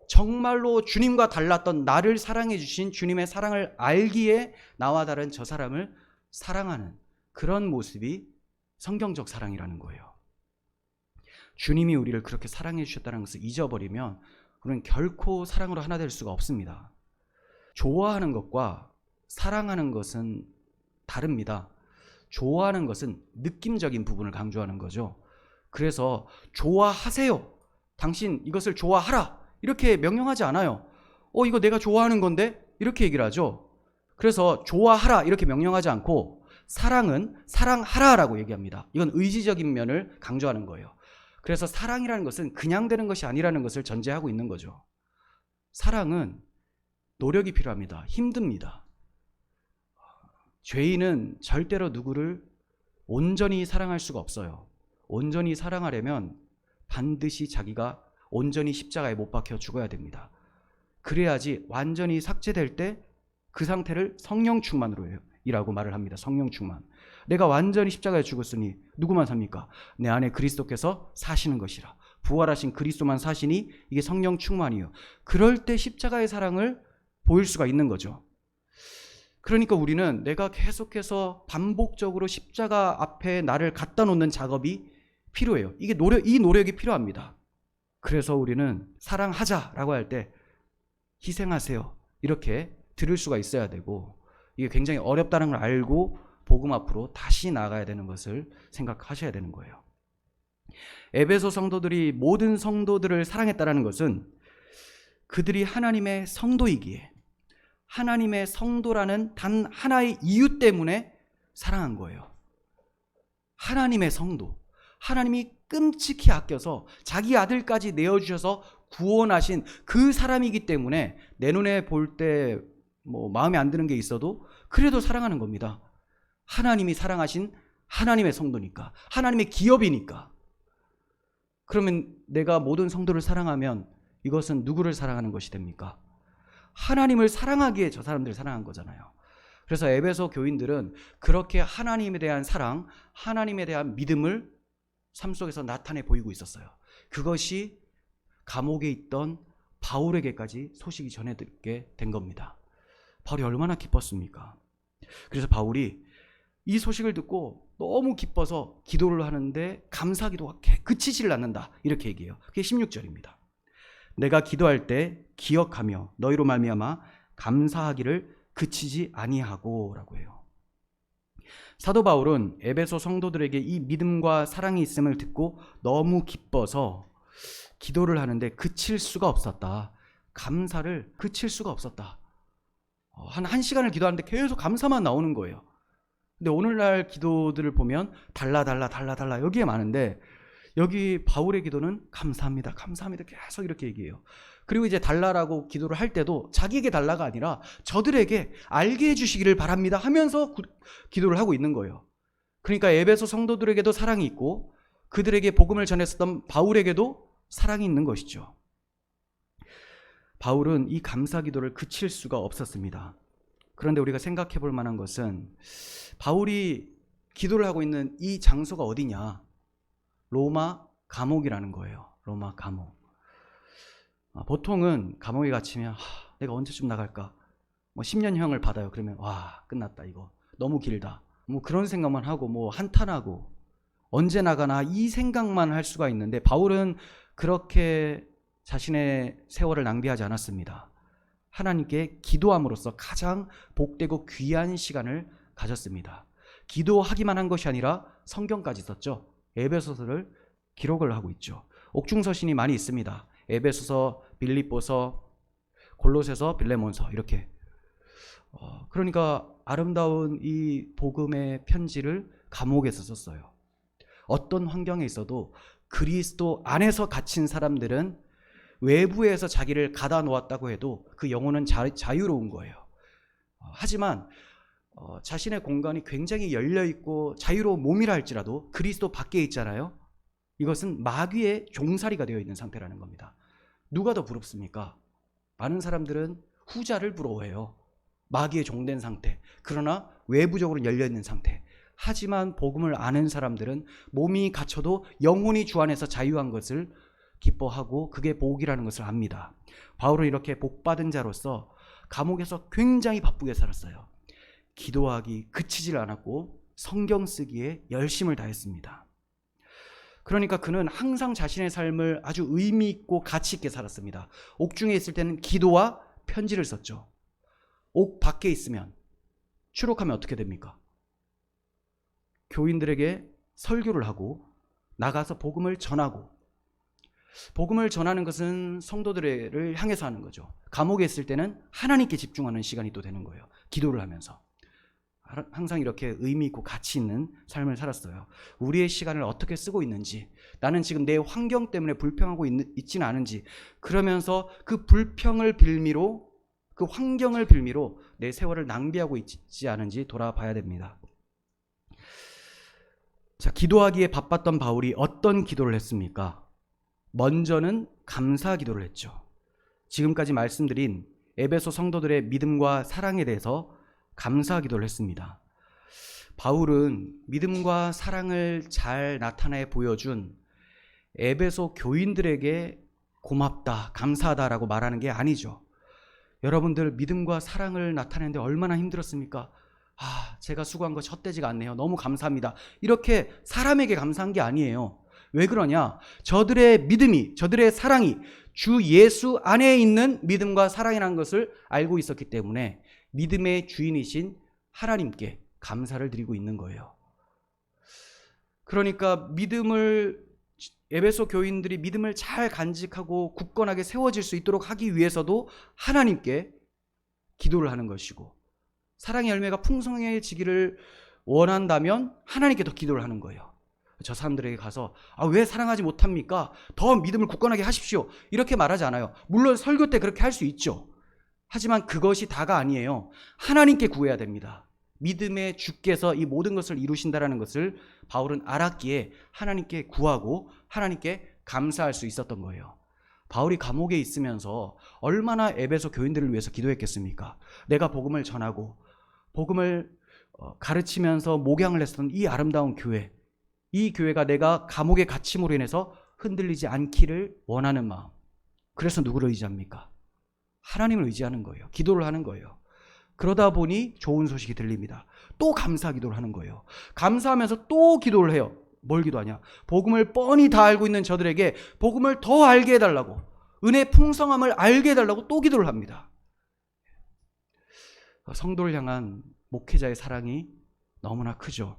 정말로 주님과 달랐던 나를 사랑해 주신 주님의 사랑을 알기에 나와 다른 저 사람을 사랑하는 그런 모습이 성경적 사랑이라는 거예요. 주님이 우리를 그렇게 사랑해 주셨다는 것을 잊어버리면 우리는 결코 사랑으로 하나 될 수가 없습니다. 좋아하는 것과 사랑하는 것은 다릅니다. 좋아하는 것은 느낌적인 부분을 강조하는 거죠. 그래서 좋아하세요, 당신 이것을 좋아하라, 이렇게 명령하지 않아요. 이거 내가 좋아하는 건데, 이렇게 얘기를 하죠. 그래서 좋아하라 이렇게 명령하지 않고 사랑은 사랑하라라고 얘기합니다. 이건 의지적인 면을 강조하는 거예요. 그래서 사랑이라는 것은 그냥 되는 것이 아니라는 것을 전제하고 있는 거죠. 사랑은 노력이 필요합니다. 힘듭니다. 죄인은 절대로 누구를 온전히 사랑할 수가 없어요. 온전히 사랑하려면 반드시 자기가 온전히 십자가에 못 박혀 죽어야 됩니다. 그래야지 완전히 삭제될 때 그 상태를 성령 충만으로 해요. 이라고 말을 합니다. 성령 충만. 내가 완전히 십자가에 죽었으니 누구만 삽니까? 내 안에 그리스도께서 사시는 것이라. 부활하신 그리스도만 사시니 이게 성령 충만이요. 그럴 때 십자가의 사랑을 보일 수가 있는 거죠. 그러니까 우리는 내가 계속해서 반복적으로 십자가 앞에 나를 갖다 놓는 작업이 필요해요. 이 노력이 필요합니다. 그래서 우리는 사랑하자라고 할 때 희생하세요, 이렇게 들을 수가 있어야 되고, 이게 굉장히 어렵다는 걸 알고 복음 앞으로 다시 나아가야 되는 것을 생각하셔야 되는 거예요. 에베소 성도들이 모든 성도들을 사랑했다는 것은 그들이 하나님의 성도이기에, 하나님의 성도라는 단 하나의 이유 때문에 사랑한 거예요. 하나님의 성도, 하나님이 끔찍히 아껴서 자기 아들까지 내어주셔서 구원하신 그 사람이기 때문에 내 눈에 볼 때 마음에 안 드는 게 있어도 그래도 사랑하는 겁니다. 하나님이 사랑하신 하나님의 성도니까, 하나님의 기업이니까. 그러면 내가 모든 성도를 사랑하면 이것은 누구를 사랑하는 것이 됩니까? 하나님을 사랑하기에 저 사람들을 사랑한 거잖아요. 그래서 에베소 교인들은 그렇게 하나님에 대한 사랑, 하나님에 대한 믿음을 삶 속에서 나타내 보이고 있었어요. 그것이 감옥에 있던 바울에게까지 소식이 전해듣게 된 겁니다. 바울이 얼마나 기뻤습니까? 그래서 바울이 이 소식을 듣고 너무 기뻐서 기도를 하는데 감사 기도가 그치지를 않는다, 이렇게 얘기해요. 그게 16절입니다. 내가 기도할 때 기억하며 너희로 말미암아 감사하기를 그치지 아니하고 라고 해요. 사도 바울은 에베소 성도들에게 이 믿음과 사랑이 있음을 듣고 너무 기뻐서 기도를 하는데 그칠 수가 없었다. 감사를 그칠 수가 없었다. 한 시간을 기도하는데 계속 감사만 나오는 거예요. 근데 오늘날 기도들을 보면 달라 여기에 많은데, 여기 바울의 기도는 감사합니다, 감사합니다 계속 이렇게 얘기해요. 그리고 이제 달라라고 기도를 할 때도 자기에게 달라가 아니라 저들에게 알게 해주시기를 바랍니다 하면서 기도를 하고 있는 거예요. 그러니까 에베소 성도들에게도 사랑이 있고 그들에게 복음을 전했었던 바울에게도 사랑이 있는 것이죠. 바울은 이 감사 기도를 그칠 수가 없었습니다. 그런데 우리가 생각해 볼 만한 것은 바울이 기도를 하고 있는 이 장소가 어디냐? 로마 감옥이라는 거예요. 로마 감옥. 보통은 감옥에 갇히면 내가 언제쯤 나갈까? 10년형을 받아요. 그러면 와, 끝났다, 이거 너무 길다, 그런 생각만 하고 한탄하고 언제 나가나 이 생각만 할 수가 있는데, 바울은 그렇게 자신의 세월을 낭비하지 않았습니다. 하나님께 기도함으로써 가장 복되고 귀한 시간을 가졌습니다. 기도하기만 한 것이 아니라 성경까지 썼죠. 에베소서를 기록을 하고 있죠. 옥중서신이 많이 있습니다. 에베소서, 빌립보서, 골로새서, 빌레몬서, 이렇게. 그러니까 아름다운 이 복음의 편지를 감옥에서 썼어요. 어떤 환경에 있어도 그리스도 안에서 갇힌 사람들은 외부에서 자기를 가다 놓았다고 해도 그 영혼은 자유로운 거예요. 하지만 자신의 공간이 굉장히 열려있고 자유로운 몸이라 할지라도 그리스도 밖에 있잖아요. 이것은 마귀의 종살이가 되어 있는 상태라는 겁니다. 누가 더 부럽습니까? 많은 사람들은 후자를 부러워해요. 마귀의 종된 상태. 그러나 외부적으로 열려 있는 상태. 하지만 복음을 아는 사람들은 몸이 갇혀도 영혼이 주 안에서 자유한 것을 기뻐하고 그게 복이라는 것을 압니다. 바울은 이렇게 복받은 자로서 감옥에서 굉장히 바쁘게 살았어요. 기도하기 그치질 않았고 성경 쓰기에 열심을 다했습니다. 그러니까 그는 항상 자신의 삶을 아주 의미 있고 가치 있게 살았습니다. 옥중에 있을 때는 기도와 편지를 썼죠. 옥 밖에 있으면 추록하면 어떻게 됩니까? 교인들에게 설교를 하고 나가서 복음을 전하고, 복음을 전하는 것은 성도들을 향해서 하는 거죠. 감옥에 있을 때는 하나님께 집중하는 시간이 또 되는 거예요. 기도를 하면서. 항상 이렇게 의미 있고 가치 있는 삶을 살았어요. 우리의 시간을 어떻게 쓰고 있는지, 나는 지금 내 환경 때문에 불평하고 있지는 않은지, 그러면서 그 불평을 빌미로, 그 환경을 빌미로 내 세월을 낭비하고 있지 않은지 돌아봐야 됩니다. 자, 기도하기에 바빴던 바울이 어떤 기도를 했습니까? 먼저는 감사 기도를 했죠. 지금까지 말씀드린 에베소 성도들의 믿음과 사랑에 대해서 감사 기도를 했습니다. 바울은 믿음과 사랑을 잘 나타내 보여준 에베소 교인들에게 고맙다, 감사하다라고 말하는 게 아니죠. 여러분들 믿음과 사랑을 나타내는데 얼마나 힘들었습니까? 제가 수고한 거 헛되지가 않네요. 너무 감사합니다. 이렇게 사람에게 감사한 게 아니에요. 왜 그러냐? 저들의 믿음이, 저들의 사랑이 주 예수 안에 있는 믿음과 사랑이라는 것을 알고 있었기 때문에 믿음의 주인이신 하나님께 감사를 드리고 있는 거예요. 그러니까 에베소 교인들이 믿음을 잘 간직하고 굳건하게 세워질 수 있도록 하기 위해서도 하나님께 기도를 하는 것이고, 사랑의 열매가 풍성해지기를 원한다면 하나님께 더 기도를 하는 거예요. 저 사람들에게 가서 왜 사랑하지 못합니까? 더 믿음을 굳건하게 하십시오. 이렇게 말하지 않아요. 물론 설교 때 그렇게 할 수 있죠. 하지만 그것이 다가 아니에요. 하나님께 구해야 됩니다. 믿음의 주께서 이 모든 것을 이루신다라는 것을 바울은 알았기에 하나님께 구하고 하나님께 감사할 수 있었던 거예요. 바울이 감옥에 있으면서 얼마나 에베소 교인들을 위해서 기도했겠습니까? 내가 복음을 전하고 복음을 가르치면서 목양을 했던 이 아름다운 교회, 이 교회가 내가 감옥에 갇힘으로 인해서 흔들리지 않기를 원하는 마음. 그래서 누구를 의지합니까? 하나님을 의지하는 거예요. 기도를 하는 거예요. 그러다 보니 좋은 소식이 들립니다. 또 감사 기도를 하는 거예요. 감사하면서 또 기도를 해요. 뭘 기도하냐? 복음을 뻔히 다 알고 있는 저들에게 복음을 더 알게 해달라고, 은혜의 풍성함을 알게 해달라고 또 기도를 합니다. 성도를 향한 목회자의 사랑이 너무나 크죠.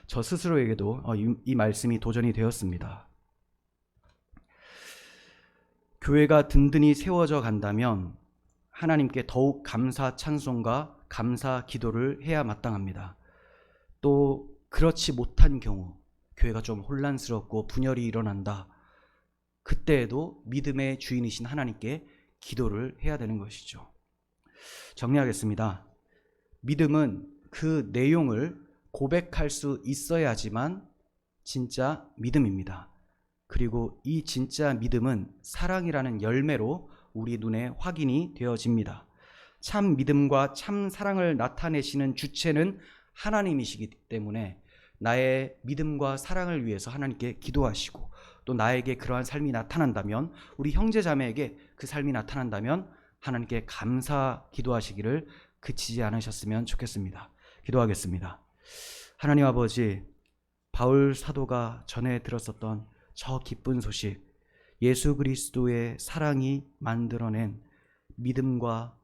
저 스스로에게도 이 말씀이 도전이 되었습니다. 교회가 든든히 세워져 간다면 하나님께 더욱 감사 찬송과 감사 기도를 해야 마땅합니다. 또 그렇지 못한 경우, 교회가 좀 혼란스럽고 분열이 일어난다. 그때에도 믿음의 주인이신 하나님께 기도를 해야 되는 것이죠. 정리하겠습니다. 믿음은 그 내용을 고백할 수 있어야지만 진짜 믿음입니다. 그리고 이 진짜 믿음은 사랑이라는 열매로 우리 눈에 확인이 되어집니다. 참 믿음과 참 사랑을 나타내시는 주체는 하나님이시기 때문에 나의 믿음과 사랑을 위해서 하나님께 기도하시고, 또 나에게 그러한 삶이 나타난다면, 우리 형제 자매에게 그 삶이 나타난다면 하나님께 감사 기도하시기를 그치지 않으셨으면 좋겠습니다. 기도하겠습니다. 하나님 아버지, 바울 사도가 전해 들었었던 저 기쁜 소식, 예수 그리스도의 사랑이 만들어낸 믿음과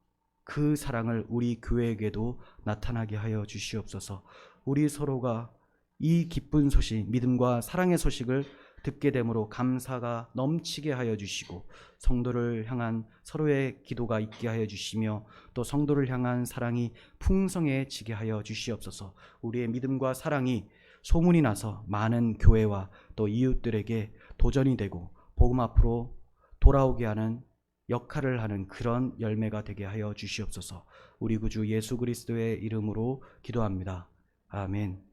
그 사랑을 우리 교회에게도 나타나게 하여 주시옵소서. 우리 서로가 이 기쁜 소식, 믿음과 사랑의 소식을 듣게 되므로 감사가 넘치게 하여 주시고, 성도를 향한 서로의 기도가 있게 하여 주시며, 또 성도를 향한 사랑이 풍성해지게 하여 주시옵소서. 우리의 믿음과 사랑이 소문이 나서 많은 교회와 또 이웃들에게 도전이 되고 복음 앞으로 돌아오게 하는 역할을 하는 그런 열매가 되게 하여 주시옵소서. 우리 구주 예수 그리스도의 이름으로 기도합니다. 아멘.